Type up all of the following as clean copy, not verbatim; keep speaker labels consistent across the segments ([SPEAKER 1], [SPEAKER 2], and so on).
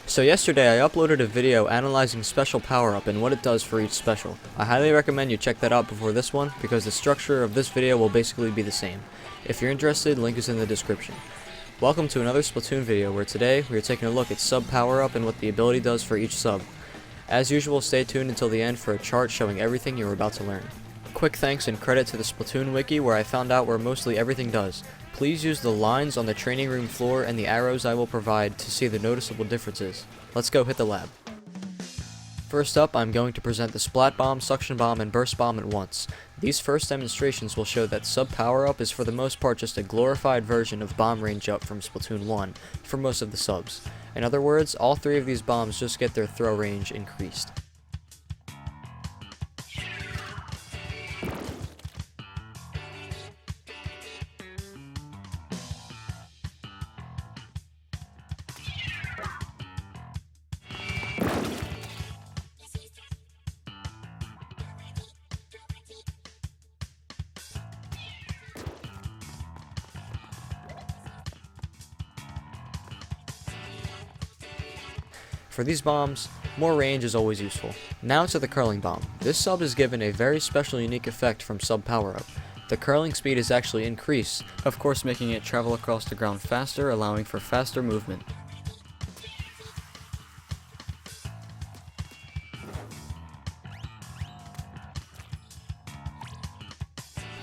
[SPEAKER 1] So yesterday I uploaded a video analyzing special power up and what it does for each special. I highly recommend you check that out before this one because the structure of this video will basically be the same. If you're interested, link is in the description. Welcome to another Splatoon video where today we are taking a look at sub power up and what the ability does for each sub. As usual, stay tuned until the end for a chart showing everything you're about to learn. Quick thanks and credit to the Splatoon wiki where I found out where mostly everything does. Please use the lines on the training room floor and the arrows I will provide to see the noticeable differences. Let's go hit the lab. First up, I'm going to present the Splat Bomb, Suction Bomb, and Burst Bomb at once. These first demonstrations will show that sub power up is for the most part just a glorified version of bomb range up from Splatoon 1 for most of the subs. In other words, all three of these bombs just get their throw range increased. For these bombs, more range is always useful. Now to the Curling Bomb. This sub is given a very special unique effect from sub power up. The curling speed is actually increased, of course making it travel across the ground faster, allowing for faster movement.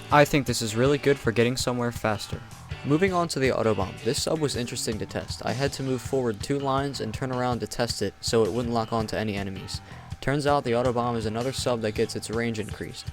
[SPEAKER 1] I think this is really good for getting somewhere faster. Moving on to the Autobomb, this sub was interesting to test. I had to move forward 2 lines and turn around to test it so it wouldn't lock onto any enemies. Turns out the Autobomb is another sub that gets its range increased.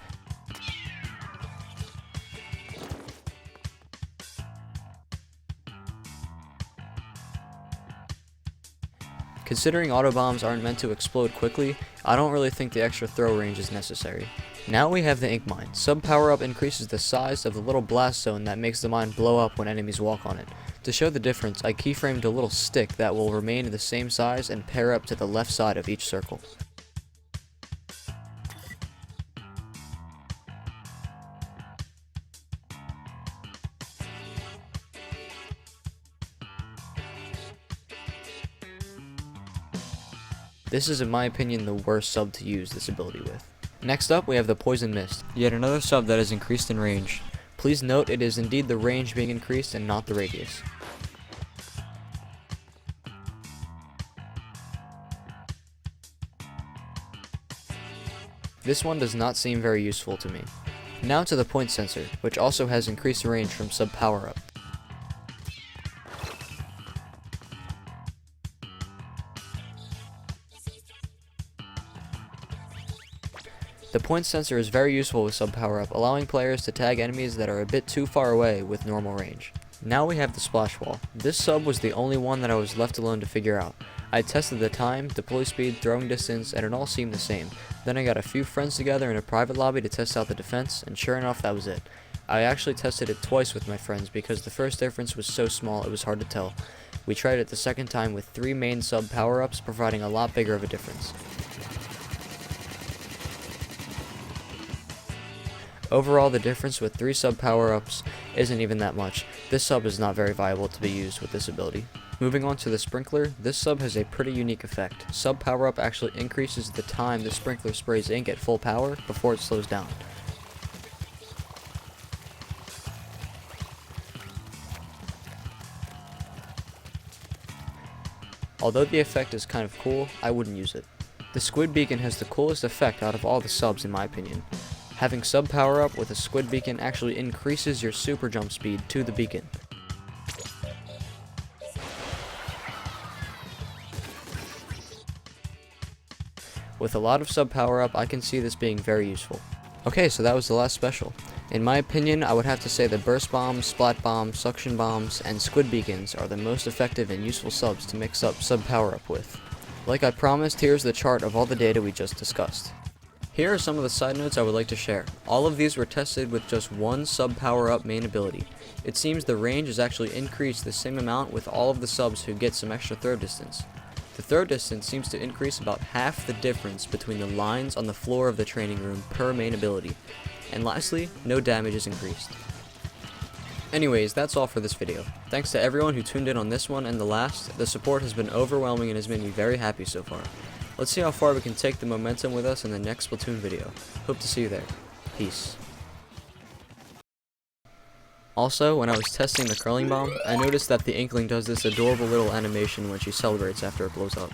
[SPEAKER 1] Considering Autobombs aren't meant to explode quickly, I don't really think the extra throw range is necessary. Now we have the Ink Mine. Sub power up increases the size of the little blast zone that makes the mine blow up when enemies walk on it. To show the difference, I keyframed a little stick that will remain the same size and pair up to the left side of each circle. This is in my opinion the worst sub to use this ability with. Next up we have the Poison Mist, yet another sub that is increased in range. Please note it is indeed the range being increased and not the radius. This one does not seem very useful to me. Now to the Point Sensor, which also has increased range from sub power up. The point sensor is very useful with sub power up, allowing players to tag enemies that are a bit too far away with normal range. Now we have the Splash Wall. This sub was the only one that I was left alone to figure out. I tested the time, deploy speed, throwing distance, and it all seemed the same. Then I got a few friends together in a private lobby to test out the defense, and sure enough that was it. I actually tested it twice with my friends because the first difference was so small it was hard to tell. We tried it the second time with 3 main sub power ups, providing a lot bigger of a difference. Overall, the difference with 3 sub power-ups isn't even that much. This sub is not very viable to be used with this ability. Moving on to the Sprinkler, this sub has a pretty unique effect. Sub power-up actually increases the time the Sprinkler sprays ink at full power before it slows down. Although the effect is kind of cool, I wouldn't use it. The Squid Beacon has the coolest effect out of all the subs in my opinion. Having sub power up with a Squid Beacon actually increases your super jump speed to the beacon. With a lot of sub power up, I can see this being very useful. Okay, so that was the last special. In my opinion, I would have to say the Burst Bombs, Splat Bombs, Suction Bombs, and Squid Beacons are the most effective and useful subs to mix up sub power up with. Like I promised, here's the chart of all the data we just discussed. Here are some of the side notes I would like to share. All of these were tested with just one sub power up main ability. It seems the range is actually increased the same amount with all of the subs who get some extra throw distance. The throw distance seems to increase about half the difference between the lines on the floor of the training room per main ability. And lastly, no damage is increased. Anyways, that's all for this video. Thanks to everyone who tuned in on this one and the last. The support has been overwhelming and has made me very happy so far. Let's see how far we can take the momentum with us in the next Splatoon video. Hope to see you there. Peace. Also, when I was testing the curling bomb, I noticed that the Inkling does this adorable little animation when she celebrates after it blows up.